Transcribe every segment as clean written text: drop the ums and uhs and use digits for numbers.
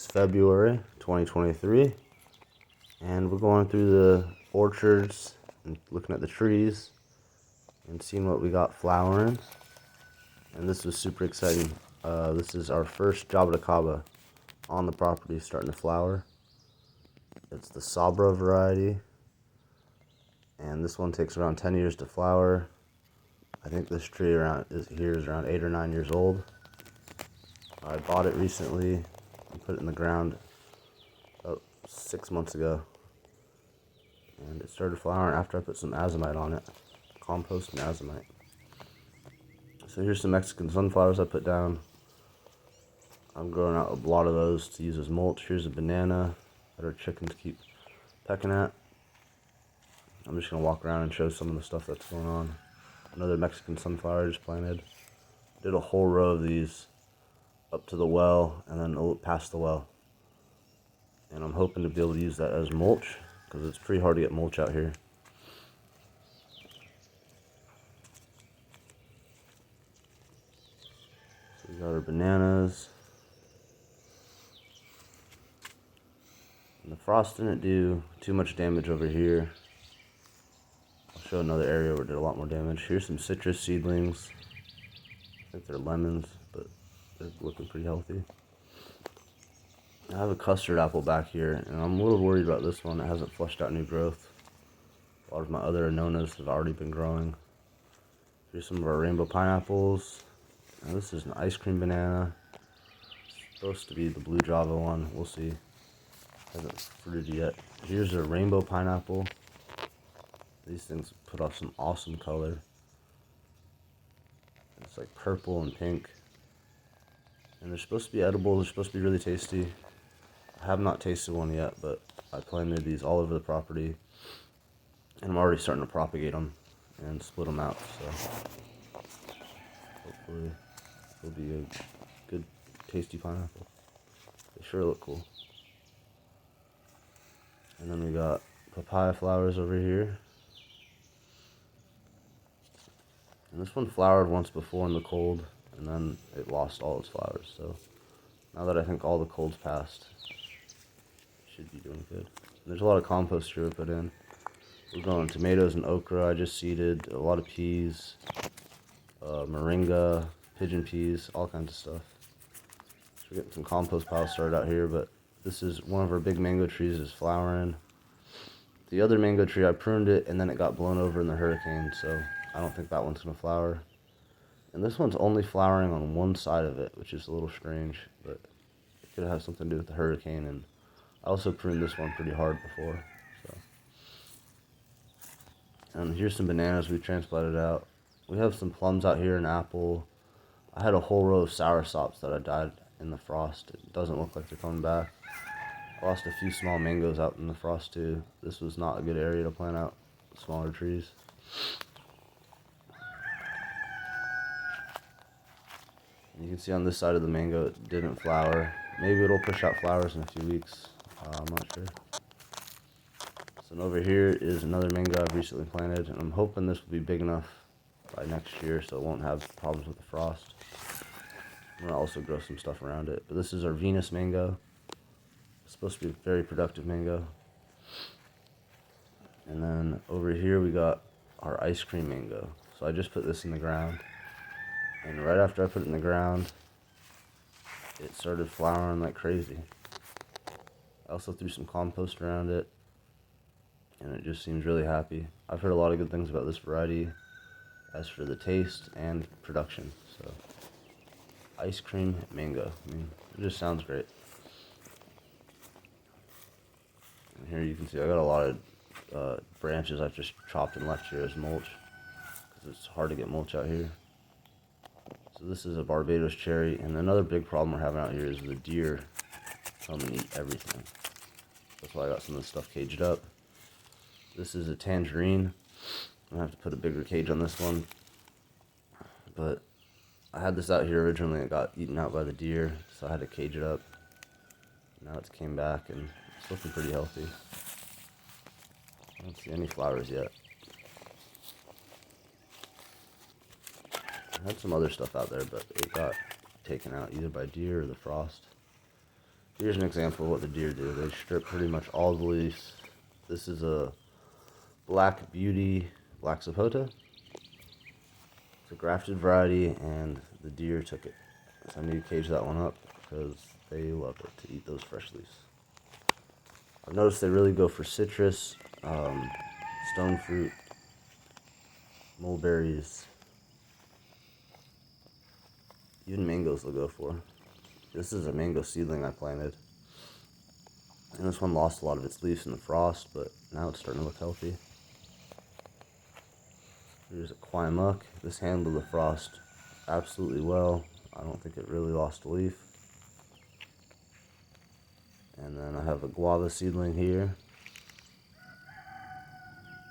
It's February 2023, and we're going through the orchards and looking at the trees and seeing what we got flowering. And this was super exciting. This is our first jaboticaba on the property starting to flower. It's the Sabra variety, and this one takes around 10 years to flower. I think this tree is around 8 or 9 years old. I bought it recently and put it in the ground about 6 months ago, and it started flowering after I put some azomite on it, compost and azomite. So here's some Mexican sunflowers I put down. I'm growing out a lot of those to use as mulch. Here's a banana that our chickens keep pecking at. I'm just going to walk around and show some of the stuff that's going on. Another Mexican sunflower I just planted. Did a whole row of these up to the well and then past the well. And I'm hoping to be able to use that as mulch because it's pretty hard to get mulch out here. So we got our bananas. And the frost didn't do too much damage over here. I'll show another area where it did a lot more damage. Here's some citrus seedlings. I think they're lemons, but they're looking pretty healthy. I have a custard apple back here, and I'm a little worried about this one. It hasn't flushed out new growth. A lot of my other anonas have already been growing. Here's some of our rainbow pineapples. Now this is an ice cream banana. It's supposed to be the blue Java one. We'll see. Hasn't fruited yet. Here's a rainbow pineapple. These things put off some awesome color. It's like purple and pink. And they're supposed to be edible. They're supposed to be really tasty. I have not tasted one yet, but I planted these all over the property. And I'm already starting to propagate them and split them out. So hopefully it'll be a good, tasty pineapple. They sure look cool. And then we got papaya flowers over here. And this one flowered once before in the cold, and then it lost all its flowers. So now that I think all the cold's passed, it should be doing good. And there's a lot of compost here we put in. We're growing tomatoes and okra. I just seeded a lot of peas, moringa, pigeon peas, all kinds of stuff. So we're getting some compost piles started out here, but this is one of our big mango trees is flowering. The other mango tree, I pruned it, and then it got blown over in the hurricane, so I don't think that one's going to flower. And this one's only flowering on one side of it, which is a little strange, but it could have something to do with the hurricane. And I also pruned this one pretty hard before. So. And here's some bananas we transplanted out. We have some plums out here, an apple. I had a whole row of soursops that I died in the frost. It doesn't look like they're coming back. I lost a few small mangoes out in the frost too. This was not a good area to plant out smaller trees. You can see on this side of the mango it didn't flower. Maybe it'll push out flowers in a few weeks. I'm not sure. So over here is another mango I've recently planted, and I'm hoping this will be big enough by next year so it won't have problems with the frost. I'm going to also grow some stuff around it. But this is our Venus mango. It's supposed to be a very productive mango. And then over here we got our ice cream mango. So I just put this in the ground. And right after I put it in the ground, it started flowering like crazy. I also threw some compost around it, and it just seems really happy. I've heard a lot of good things about this variety as for the taste and production. So, ice cream mango. I mean, it just sounds great. And here you can see I got a lot of branches I've just chopped and left here as mulch because it's hard to get mulch out here. So this is a Barbados cherry, and another big problem we're having out here is the deer come and eat everything. That's why I got some of this stuff caged up. This is a tangerine. I'm gonna have to put a bigger cage on this one. But I had this out here originally, it got eaten out by the deer, so I had to cage it up. Now it's came back and it's looking pretty healthy. I don't see any flowers yet. I had some other stuff out there, but it got taken out either by deer or the frost. Here's an example of what the deer do. They strip pretty much all the leaves. This is a Black Beauty Black Sapota. It's a grafted variety, and the deer took it. So I need to cage that one up because they love it to eat those fresh leaves. I've noticed they really go for citrus, stone fruit, mulberries, even mangoes they'll go for. This is a mango seedling I planted. And this one lost a lot of its leaves in the frost, but now it's starting to look healthy. Here's a Quaimuck. This handled the frost absolutely well. I don't think it really lost a leaf. And then I have a guava seedling here.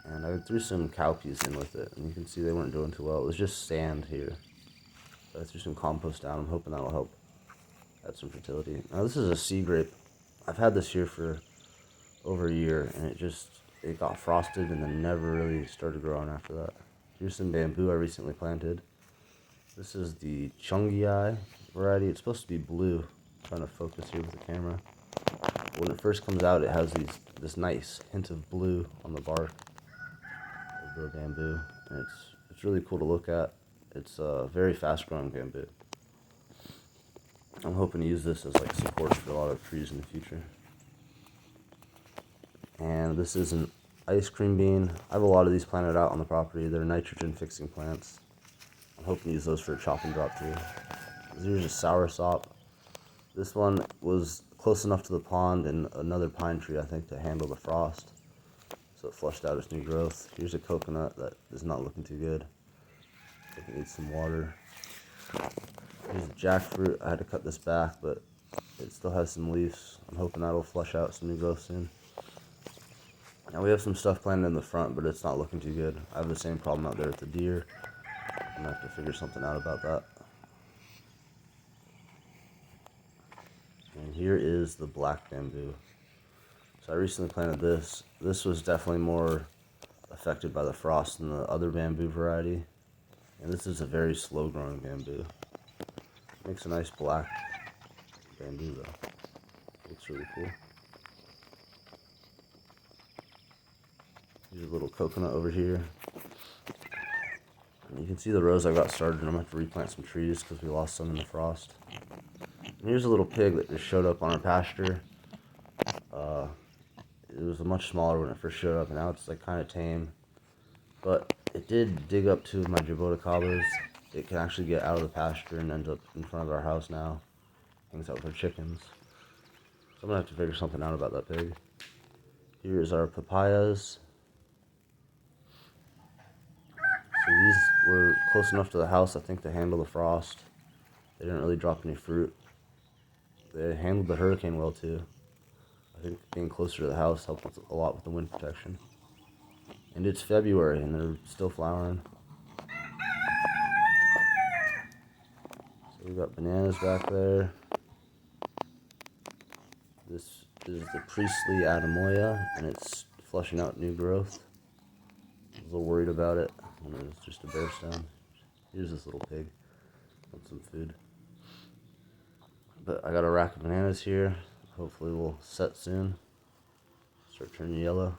And I threw some cowpeas in with it, and you can see they weren't doing too well. It was just sand here. So I threw some compost down. I'm hoping that'll help add some fertility. Now this is a sea grape. I've had this here for over a year, and it got frosted and then never really started growing after that. Here's some bamboo I recently planted. This is the Chungi variety. It's supposed to be blue. I'm trying to focus here with the camera. When it first comes out, it has this nice hint of blue on the bark of the bamboo, and it's really cool to look at. It's a very fast-growing bamboo. I'm hoping to use this as like support for a lot of trees in the future. And this is an ice cream bean. I have a lot of these planted out on the property. They're nitrogen-fixing plants. I'm hoping to use those for a chop and drop too. Here's a soursop. This one was close enough to the pond and another pine tree, I think, to handle the frost. So it flushed out its new growth. Here's a coconut that is not looking too good. I think it needs some water. Here's a jackfruit. I had to cut this back, but it still has some leaves. I'm hoping that'll flush out some new growth soon. Now we have some stuff planted in the front, but it's not looking too good. I have the same problem out there with the deer. I'm gonna have to figure something out about that. And here is the black bamboo. So I recently planted this. This was definitely more affected by the frost than the other bamboo variety. And this is a very slow growing bamboo. Makes a nice black bamboo though. Looks really cool. Here's a little coconut over here. And you can see the rows I got started, and I'm going to have to replant some trees because we lost some in the frost. And here's a little pig that just showed up on our pasture. It was much smaller when it first showed up, and now it's like kind of tame. But it did dig up two of my jaboticabas. It can actually get out of the pasture and end up in front of our house now. Hangs out with our chickens. So I'm going to have to figure something out about that pig. Here's our papayas. So these were close enough to the house, I think, to handle the frost. They didn't really drop any fruit. They handled the hurricane well, too. I think being closer to the house helped a lot with the wind protection. And it's February, and they're still flowering. So we've got bananas back there. This is the Priestley Adamoya, and it's flushing out new growth. I was a little worried about it when it was just a bare stem. Here's this little pig. Want some food. But I got a rack of bananas here. Hopefully we'll set soon. Start turning yellow.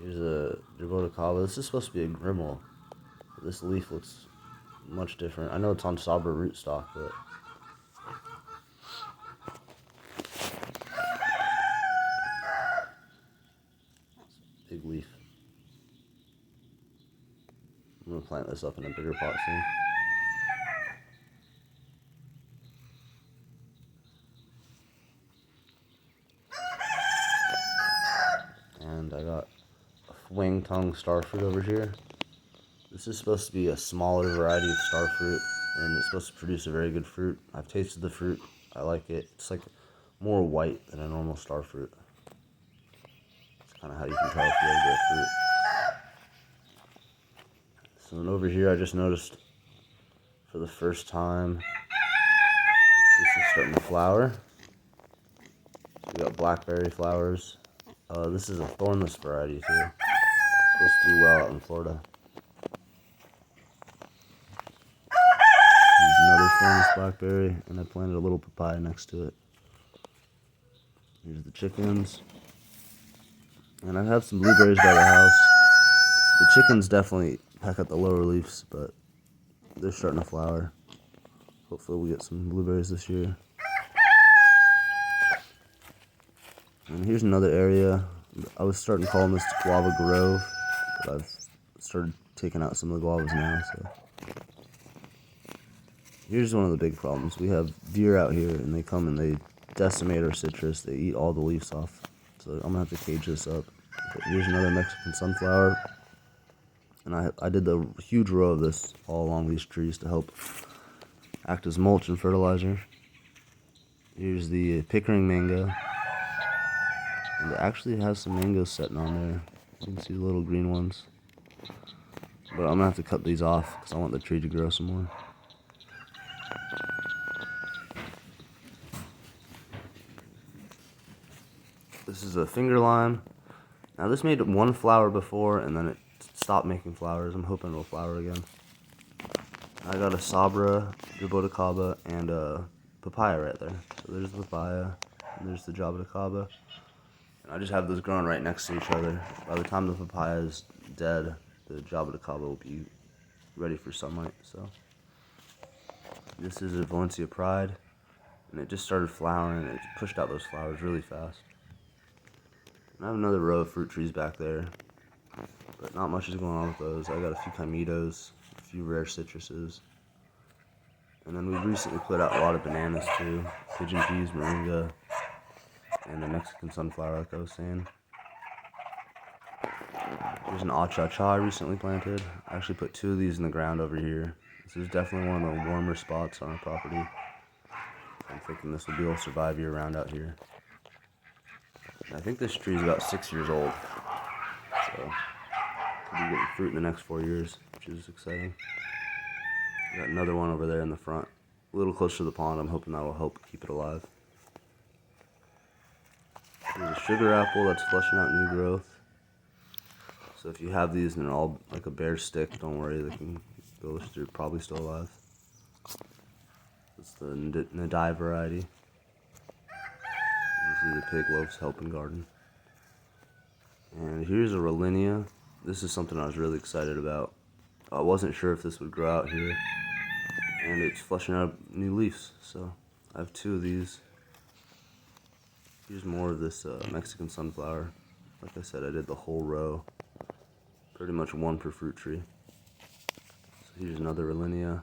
Here's a jaboticaba. This is supposed to be a grimmel. But this leaf looks much different. I know it's on Sabra rootstock, but big leaf. I'm gonna plant this up in a bigger pot soon. And I got a wing tongue starfruit over here. This is supposed to be a smaller variety of starfruit, and it's supposed to produce a very good fruit. I've tasted the fruit. I like it. It's like more white than a normal starfruit. It's kind of how you can tell if you have good fruit. So then over here, I just noticed for the first time, this is starting to flower. So we got blackberry flowers. This is a thornless variety too. It's supposed to do well out in Florida. Here's another growing this blackberry, and I planted a little papaya next to it. Here's the chickens. And I have some blueberries by the house. The chickens definitely peck at the lower leaves, but they're starting to flower. Hopefully we'll get some blueberries this year. And here's another area. I was starting calling this Guava Grove, but I've started taking out some of the guavas now, so. Here's one of the big problems. We have deer out here, and they come and they decimate our citrus. They eat all the leaves off. So I'm gonna have to cage this up. But here's another Mexican sunflower. And I did the huge row of this all along these trees to help act as mulch and fertilizer. Here's the Pickering mango. And it actually has some mangoes sitting on there. You can see the little green ones. But I'm gonna have to cut these off because I want the tree to grow some more. This is a finger lime. Now this made one flower before and then it stopped making flowers. I'm hoping it'll flower again. I got a Sabra, Jaboticaba, and a papaya right there. So there's the papaya, and there's the Jaboticaba. And I just have those growing right next to each other. By the time the papaya is dead, the Jaboticaba will be ready for sunlight. So this is a Valencia Pride, and it just started flowering. It pushed out those flowers really fast. I have another row of fruit trees back there, but not much is going on with those. I got a few Camitos, a few rare citruses, and then we recently put out a lot of bananas too, pigeon peas, moringa, and the Mexican sunflower like I was saying. There's an Acha-Cha I recently planted. I actually put 2 of these in the ground over here. This is definitely one of the warmer spots on our property. I'm thinking this will be able to survive year round out here. I think this tree is about 6 years old, so could be getting fruit in the next 4 years, which is exciting. Got another one over there in the front, a little closer to the pond. I'm hoping that will help keep it alive. There's a sugar apple that's flushing out new growth. So if you have these and they're all like a bare stick, don't worry, they're probably still alive. It's the Nadai variety. You see the pig loves helping garden. And here's a Rollinia. This is something I was really excited about. I wasn't sure if this would grow out here. And it's flushing out new leaves. So I have 2 of these. Here's more of this Mexican sunflower. Like I said, I did the whole row. Pretty much 1 per fruit tree. So here's another Rollinia.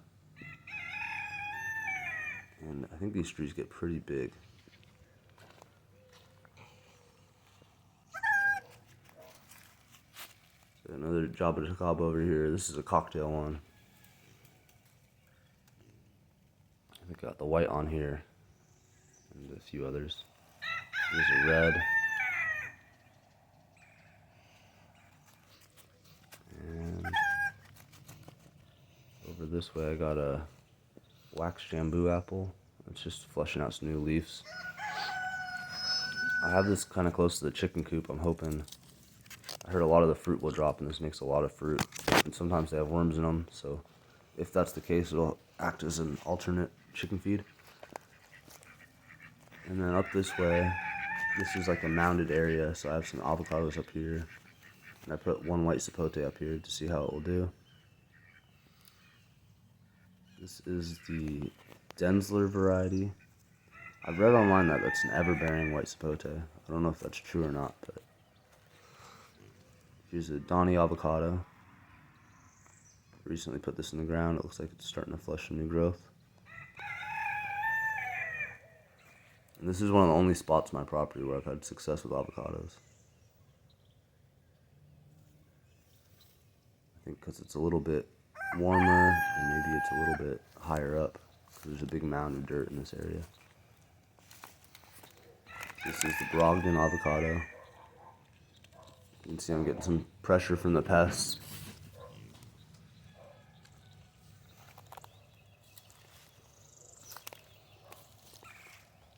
And I think these trees get pretty big. Another Jaboticaba over here. This is a cocktail one. I think I got the white on here. And a few others. There's a red. And over this way I got a wax jambu apple. It's just flushing out some new leaves. I have this kind of close to the chicken coop. I'm hoping. I heard a lot of the fruit will drop, and this makes a lot of fruit. And sometimes they have worms in them, so if that's the case, it'll act as an alternate chicken feed. And then up this way, this is like a mounded area, so I have some avocados up here. And I put 1 white sapote up here to see how it will do. This is the Densler variety. I've read online that that's an ever-bearing white sapote. I don't know if that's true or not, but here's a Donny avocado. Recently put this in the ground. It looks like it's starting to flush some new growth. And this is one of the only spots on my property where I've had success with avocados. I think because it's a little bit warmer and maybe it's a little bit higher up. There's a big mound of dirt in this area. This is the Brogdon avocado. You can see I'm getting some pressure from the pests.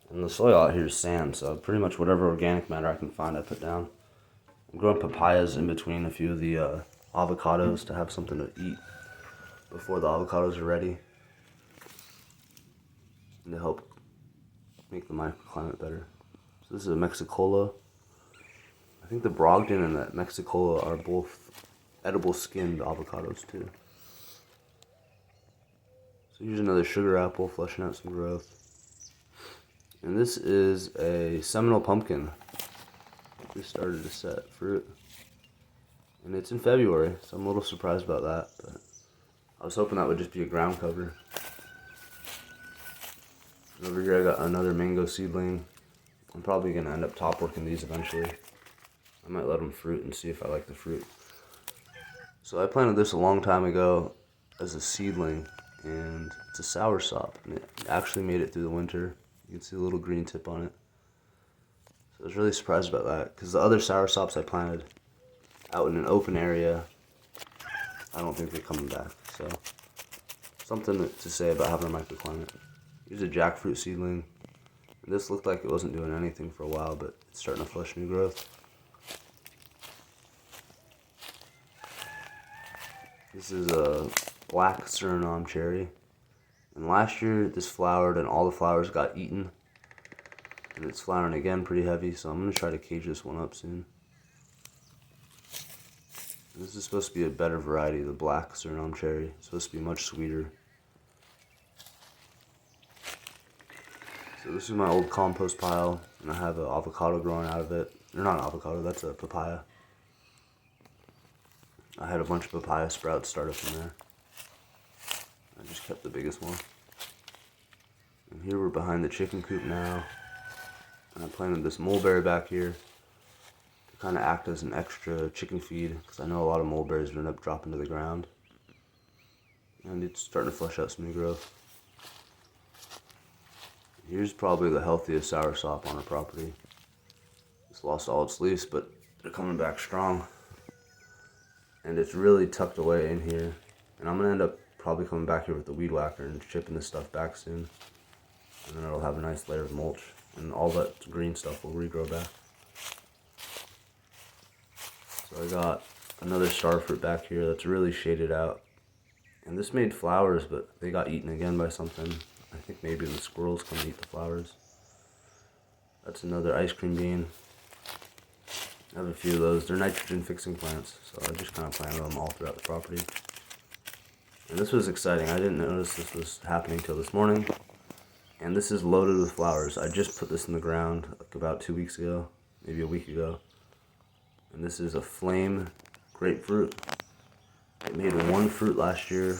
And the soil out here is sand, so pretty much whatever organic matter I can find I put down. I'm growing papayas in between a few of the avocados to have something to eat before the avocados are ready. and to help make the microclimate better. So this is a Mexicola. I think the Brogdon and the Mexicola are both edible skinned avocados too. So here's another sugar apple flushing out some growth. And this is a Seminole pumpkin. Just started to set fruit. And it's in February, so I'm a little surprised about that. But I was hoping that would just be a ground cover. And over here I got another mango seedling. I'm probably going to end up top working these eventually. I might let them fruit and see if I like the fruit. So I planted this a long time ago as a seedling, and it's a soursop, and it actually made it through the winter. You can see a little green tip on it. So I was really surprised about that, because the other soursops I planted out in an open area, I don't think they're coming back. So something to say about having a microclimate. Here's a jackfruit seedling. And this looked like it wasn't doing anything for a while, but it's starting to flush new growth. This is a black Suriname cherry. And last year this flowered and all the flowers got eaten. And it's flowering again pretty heavy, so I'm going to try to cage this one up soon. This is supposed to be a better variety, the black Suriname cherry. It's supposed to be much sweeter. So this is my old compost pile, and I have an avocado growing out of it. Or not an avocado, that's a papaya. I had a bunch of papaya sprouts start up in there. I just kept the biggest one. And here we're behind the chicken coop now. And I planted this mulberry back here to kind of act as an extra chicken feed, because I know a lot of mulberries end up dropping to the ground. And it's starting to flush out some new growth. Here's probably the healthiest soursop on our property. It's lost all its leaves, but they're coming back strong. And it's really tucked away in here. And I'm going to end up probably coming back here with the weed whacker and chipping this stuff back soon. And then it'll have a nice layer of mulch. And all that green stuff will regrow back. So I got another starfruit back here that's really shaded out. And this made flowers, but they got eaten again by something. I think maybe the squirrels come and eat the flowers. That's another ice cream bean. I have a few of those. They're nitrogen fixing plants, so I just kind of planted them all throughout the property. And this was exciting. I didn't notice this was happening till this morning. And this is loaded with flowers. I just put this in the ground like about 2 weeks ago, maybe a week ago. And this is a flame grapefruit. It made one fruit last year.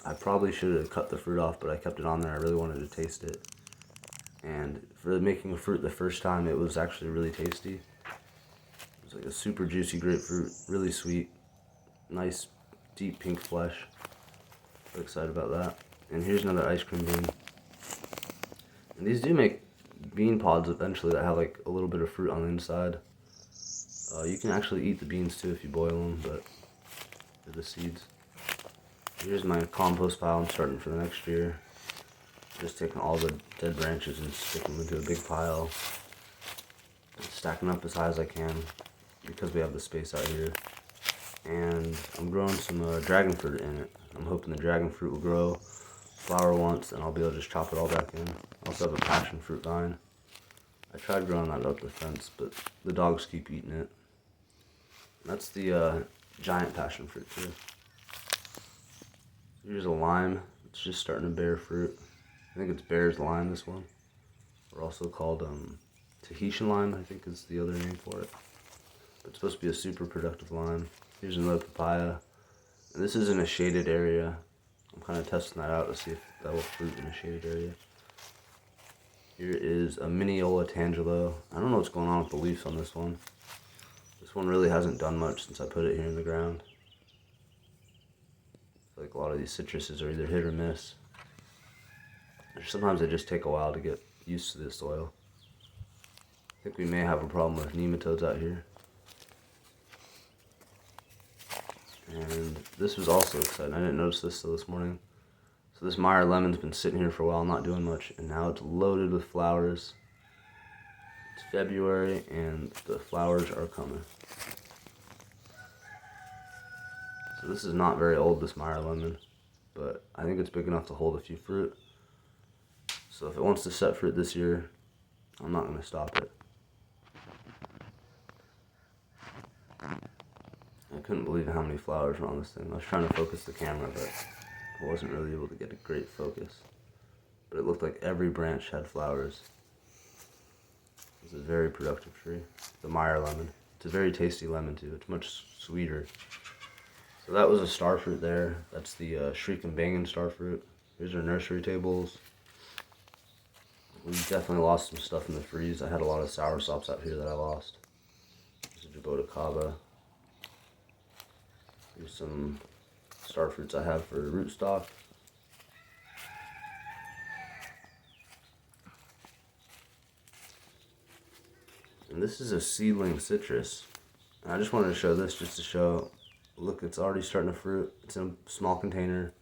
I probably should have cut the fruit off, but I kept it on there. I really wanted to taste it. And for making a fruit the first time, it was actually really tasty. It was like a super juicy grapefruit, really sweet, nice deep pink flesh. So excited about that. And here's another ice cream bean. And these do make bean pods eventually that have like a little bit of fruit on the inside. You can actually eat the beans too if you boil them, but they're the seeds. Here's my compost pile I'm starting for the next year. Just taking all the dead branches and sticking them into a big pile. And stacking up as high as I can because we have the space out here. And I'm growing some dragon fruit in it. I'm hoping the dragon fruit will grow, flower once, and I'll be able to just chop it all back in. I also have a passion fruit vine. I tried growing that up the fence, but the dogs keep eating it. And that's the giant passion fruit too. Here's a lime. It's just starting to bear fruit. I think it's Bear's lime, this one. Or also called Tahitian lime, I think is the other name for it. But it's supposed to be a super productive lime. Here's another papaya. And this is in a shaded area. I'm kind of testing that out to see if that will fruit in a shaded area. Here is a Mineola tangelo. I don't know what's going on with the leaves on this one. This one really hasn't done much since I put it here in the ground. Like a lot of these citruses are either hit or miss. Or sometimes they just take a while to get used to the soil. I think we may have a problem with nematodes out here. And this was also exciting. I didn't notice this till this morning. So this Meyer lemon's been sitting here for a while, not doing much, and now it's loaded with flowers. It's February, and the flowers are coming. So this is not very old, this Meyer lemon, but I think it's big enough to hold a few fruit. So if it wants to set fruit this year, I'm not going to stop it. I couldn't believe how many flowers were on this thing. I was trying to focus the camera, but I wasn't really able to get a great focus. But it looked like every branch had flowers. It's a very productive tree. The Meyer lemon. It's a very tasty lemon too. It's much sweeter. So that was a star fruit there. That's the Shriek and Bangin' star fruit. Here's our nursery tables. We definitely lost some stuff in the freeze. I had a lot of sour sops out here that I lost. There's a Jabota. Here's some star fruits I have for rootstock. And this is a seedling citrus. And I just wanted to show this just to show, look, it's already starting to fruit. It's in a small container.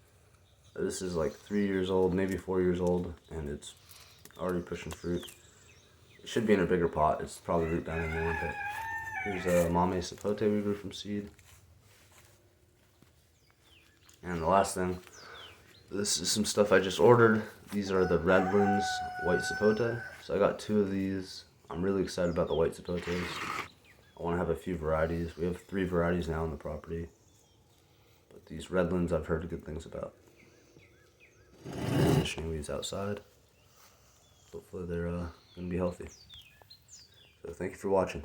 This is like 3 years old, maybe 4 years old, and it's already pushing fruit. It should be in a bigger pot. It's probably root down in there. But here's a Mame Sapote we grew from seed. And the last thing, this is some stuff I just ordered. These are the Redlands white sapote. So I got 2 of these. I'm really excited about the white sapotes. I want to have a few varieties. We have 3 varieties now on the property. But these Redlands I've heard good things about. Transitioning these outside. Hopefully they're going to be healthy. So thank you for watching.